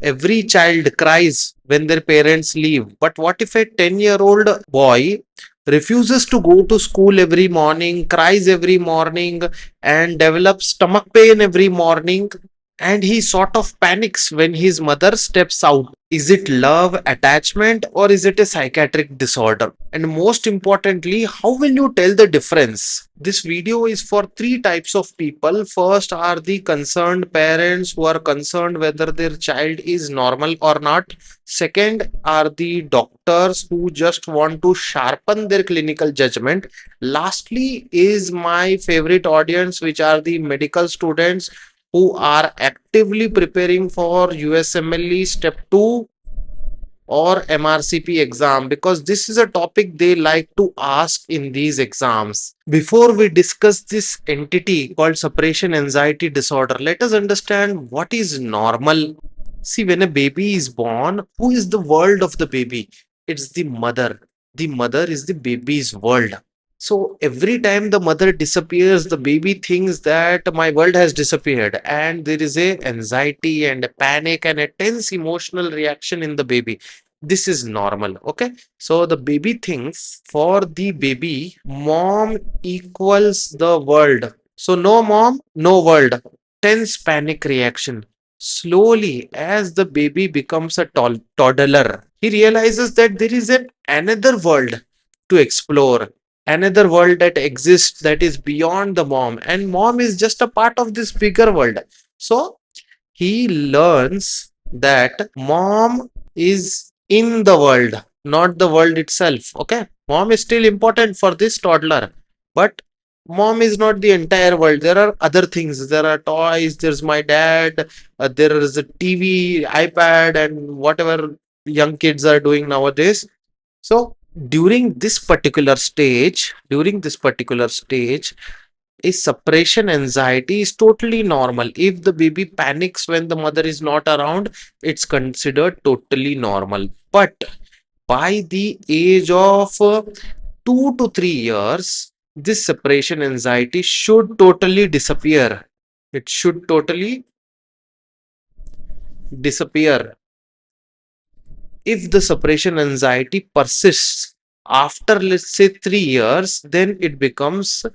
Every child cries when their parents leave. But what if a 10-year-old boy refuses to go to school every morning, cries every morning, and develops stomach pain every morning? And he sort of panics when his mother steps out. Is it love, attachment, or is it a psychiatric disorder? And most importantly, how will you tell the difference? This video is for three types of people. First are the concerned parents who are concerned whether their child is normal or not. Second are the doctors who just want to sharpen their clinical judgment. Lastly is my favorite audience, which are the medical students who are actively preparing for USMLE Step 2 or MRCP exam, because this is a topic they like to ask in these exams. Before we discuss this entity called separation anxiety disorder, let us understand what is normal. See, when a baby is born, who is the world of the baby? It's the mother. The mother is the baby's world. So every time the mother disappears, the baby thinks that my world has disappeared, and there is a anxiety and a panic and a tense emotional reaction in the baby. This is normal. Okay, so the baby thinks, for the baby, mom equals the world. So no mom, no world. Tense panic reaction. Slowly, as the baby becomes a toddler, he realizes that there is another world to explore, another world that exists that is beyond the mom, and mom is just a part of this bigger world. So he learns that mom is in the world, not the world itself. Okay, mom is still important for this toddler, but mom is not the entire world. There are other things, there are toys, there's my dad, there is a TV, iPad, and whatever young kids are doing nowadays. So during this particular stage, a separation anxiety is totally normal. If the baby panics when the mother is not around, it's considered totally normal. But by the age of 2 to 3 years, this separation anxiety should totally disappear. It should totally disappear. If the separation anxiety persists after, let's say, 3 years, then it becomes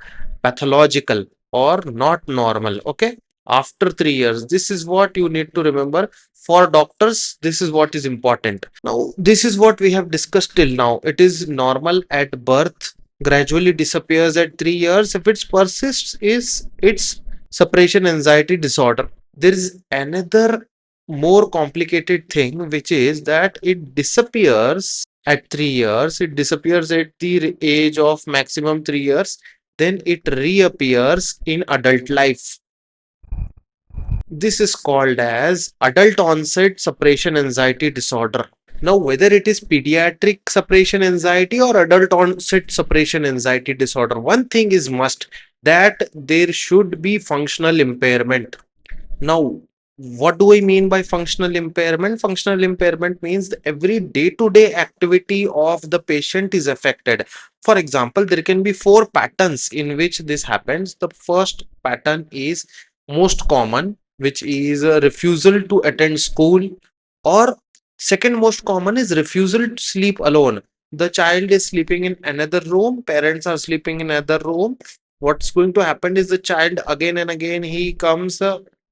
pathological or not normal. Okay, after 3 years, this is what you need to remember. For doctors, this is what is important. Now, this is what we have discussed till now. It is normal at birth, gradually disappears at 3 years. If it persists, is it's separation anxiety disorder. There is another more complicated thing, which is that it disappears at 3 years, it disappears at the age of maximum 3 years, then it reappears in adult life. This is called as adult onset separation anxiety disorder. Now, whether it is pediatric separation anxiety or adult onset separation anxiety disorder, one thing is must, that there should be functional impairment. Now, what do I mean by functional impairment? Functional impairment means that every day-to-day activity of the patient is affected. For example, there can be four patterns in which this happens. The first pattern is most common, which is a refusal to attend school, or second most common is refusal to sleep alone. The child is sleeping in another room, parents are sleeping in another room. What's going to happen is the child again and again he comes,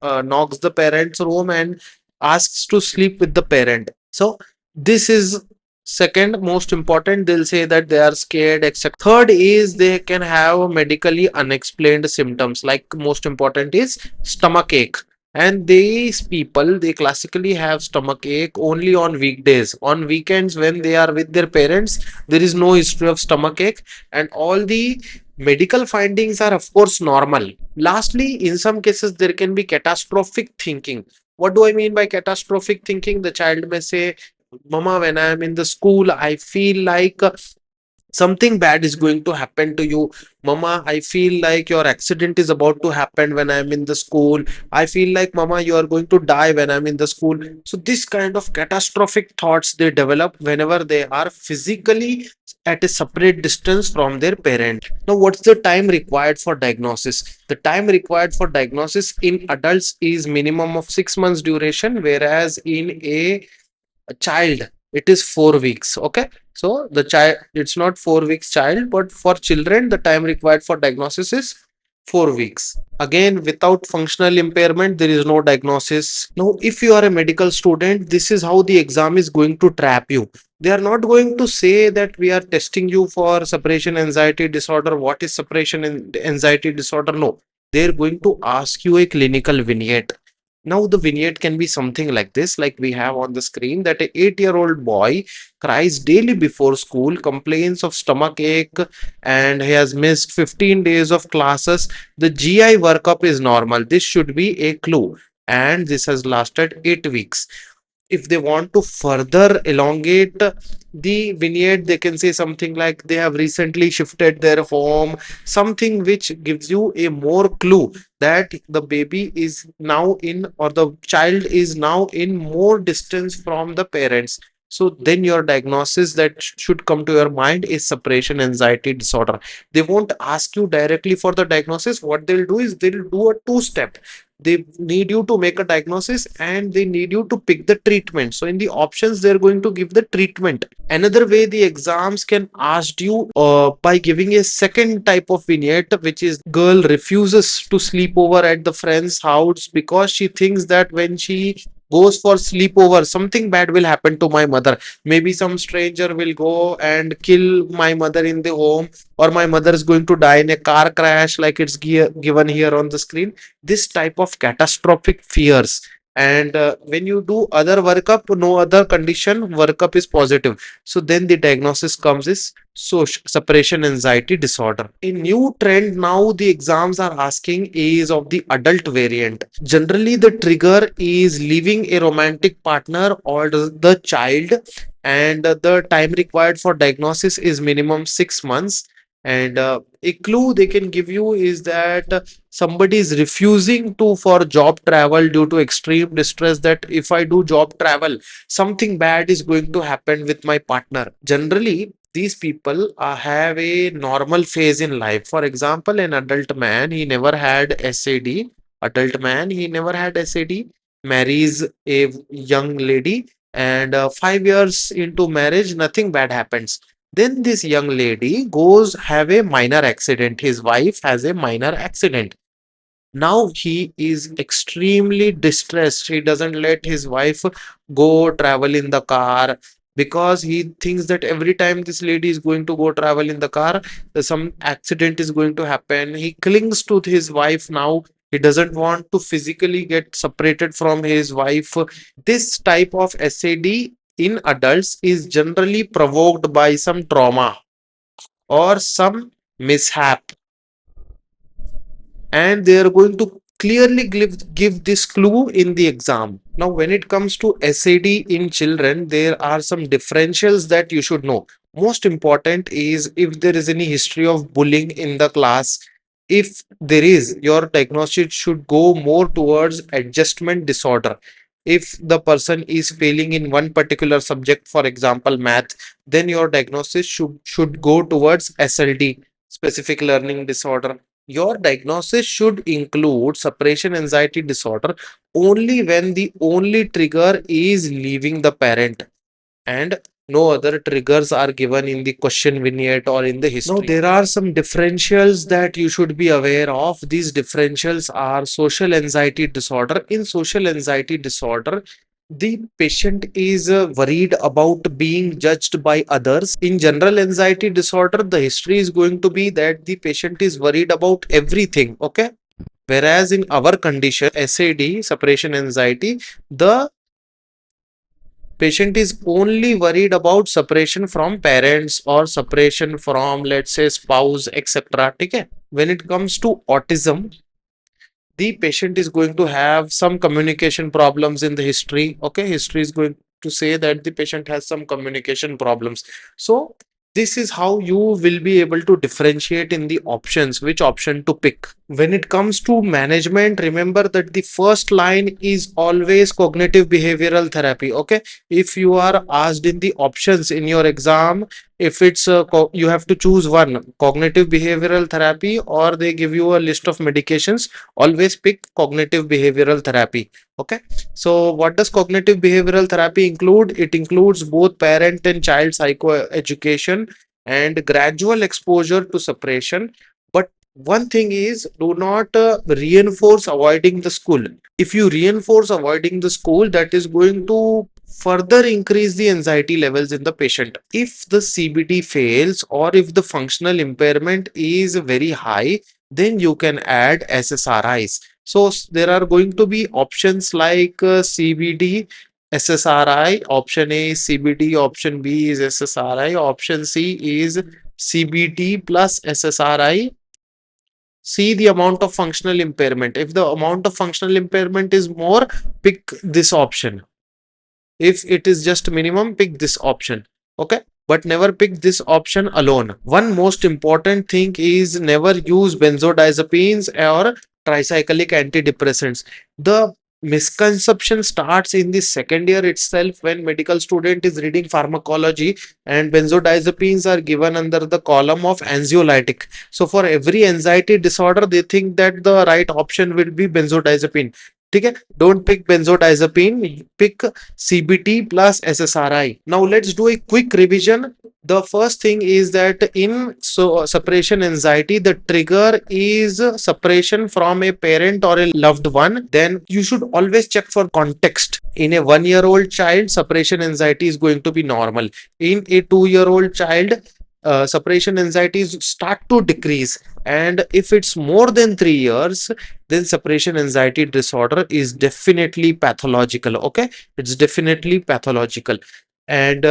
knocks the parent's room and asks to sleep with the parent. So this is second most important. They'll say that they are scared, etc. Third is they can have medically unexplained symptoms, like most important is stomach ache. And these people, they classically have stomach ache only on weekdays. On weekends, when they are with their parents, there is no history of stomach ache, and all the medical findings are, of course, normal. Lastly, in some cases, there can be catastrophic thinking. What do I mean by catastrophic thinking? The child may say, Mama, when I am in the school, I feel like something bad is going to happen to you. Mama, I feel like your accident is about to happen when I'm in the school. I feel like, mama, you are going to die when I'm in the school. So this kind of catastrophic thoughts they develop whenever they are physically at a separate distance from their parent. Now, what's the time required for diagnosis? The time required for diagnosis in adults is minimum of 6 months duration, whereas in a child it is 4 weeks. Okay, so the child, it's not 4 weeks child, but for children the time required for diagnosis is 4 weeks. Again, without functional impairment there is no diagnosis. Now if you are a medical student, this is how the exam is going to trap you. They are not going to say that we are testing you for separation anxiety disorder. What is separation anxiety disorder? No, they're going to ask you a clinical vignette. Now, the vignette can be something like this, like we have on the screen, that a 8-year-old boy cries daily before school, complains of stomach ache, and he has missed 15 days of classes. The GI workup is normal. This should be a clue. And this has lasted 8 weeks. If they want to further elongate the vignette, they can say something like they have recently shifted their home, something which gives you a more clue that the baby is now in, or the child is now in more distance from the parents. So then your diagnosis that should come to your mind is separation anxiety disorder. They won't ask you directly for the diagnosis. What they'll do is they'll do a two-step. They need you to make a diagnosis and they need you to pick the treatment. So in the options they're going to give the treatment. Another way the exams can ask you by giving a second type of vignette, which is girl refuses to sleep over at the friend's house because she thinks that when she goes for sleepover something bad will happen to my mother. Maybe some stranger will go and kill my mother in the home, or my mother is going to die in a car crash like it's given here on the screen. This type of catastrophic fears. And when you do other workup, no other condition workup is positive, so then the diagnosis comes is separation anxiety disorder. A new trend now the exams are asking is of the adult variant. Generally the trigger is leaving a romantic partner or the child, and the time required for diagnosis is minimum 6 months. And a clue they can give you is that somebody is refusing to for job travel due to extreme distress, that if I do job travel something bad is going to happen with my partner. Generally these people have a normal phase in life. For example, an adult man, he never had sad. Adult man, he never had sad, marries a young lady, and 5 years into marriage nothing bad happens. Then this young lady goes have a minor accident. His wife has a minor accident. Now he is extremely distressed. He doesn't let his wife go travel in the car because he thinks that every time this lady is going to go travel in the car, some accident is going to happen. He clings to his wife now. He doesn't want to physically get separated from his wife. This type of SAD in adults is generally provoked by some trauma or some mishap, and they are going to clearly give this clue in the exam. Now, when it comes to SAD in children, there are some differentials that you should know. Most important is if there is any history of bullying in the class. If there is, your diagnosis should go more towards adjustment disorder. If the person is failing in one particular subject, for example, math, then your diagnosis should go towards SLD, specific learning disorder. Your diagnosis should include separation anxiety disorder only when the only trigger is leaving the parent, and no other triggers are given in the question vignette or in the history. Now, there are some differentials that you should be aware of. These differentials are social anxiety disorder. In social anxiety disorder, the patient is worried about being judged by others. In general anxiety disorder, the history is going to be that the patient is worried about everything. Okay. Whereas in our condition, SAD, separation anxiety, the patient is only worried about separation from parents or separation from, let's say, spouse, etc. Okay. When it comes to autism, the patient is going to have some communication problems in the history. Okay, history is going to say that the patient has some communication problems. So This is how you will be able to differentiate in the options, which option to pick. When it comes to management, remember that the first line is always cognitive behavioral therapy. Okay, if you are asked in the options in your exam, if it's you have to choose one, cognitive behavioral therapy, or they give you a list of medications, always pick cognitive behavioral therapy. Okay, so what does cognitive behavioral therapy include? It includes both parent and child psychoeducation and gradual exposure to separation. But one thing is, do not reinforce avoiding the school. If you reinforce avoiding the school, that is going to further increase the anxiety levels in the patient. If the CBT fails or if the functional impairment is very high, then you can add SSRIs. So there are going to be options like CBD, SSRI. Option A is CBD, option B is SSRI, option C is CBT plus SSRI. See the amount of functional impairment. If the amount of functional impairment is more, pick this option. If it is just minimum, pick this option. Okay, but never pick this option alone. One most important thing is never use benzodiazepines or tricyclic antidepressants. The misconception starts in the second year itself, when medical student is reading pharmacology and benzodiazepines are given under the column of anxiolytic. So for every anxiety disorder, they think that the right option will be benzodiazepine. Okay, don't pick benzodiazepine, pick CBT plus SSRI. Now let's do a quick revision. The first thing is that in separation anxiety, the trigger is separation from a parent or a loved one. Then you should always check for context. In a 1-year-old child, separation anxiety is going to be normal. In a 2-year-old child, separation anxieties start to decrease, and if it's more than 3 years, then separation anxiety disorder is definitely pathological. Okay, it's definitely pathological. And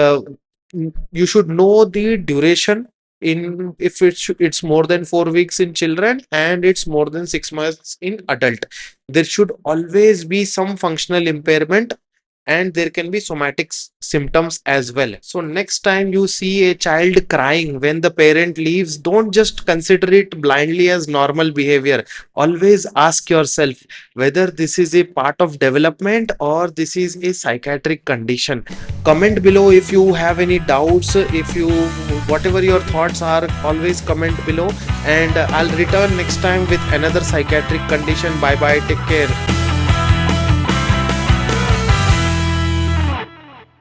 you should know the duration. In if it's more than 4 weeks in children and it's more than 6 months in adult, there should always be some functional impairment, and there can be somatic symptoms as well. So next time you see a child crying when the parent leaves, don't just consider it blindly as normal behavior. Always ask yourself whether this is a part of development or this is a psychiatric condition. Comment below if you have any doubts. If you, whatever your thoughts are, always comment below, and I'll return next time with another psychiatric condition. Bye bye, take care.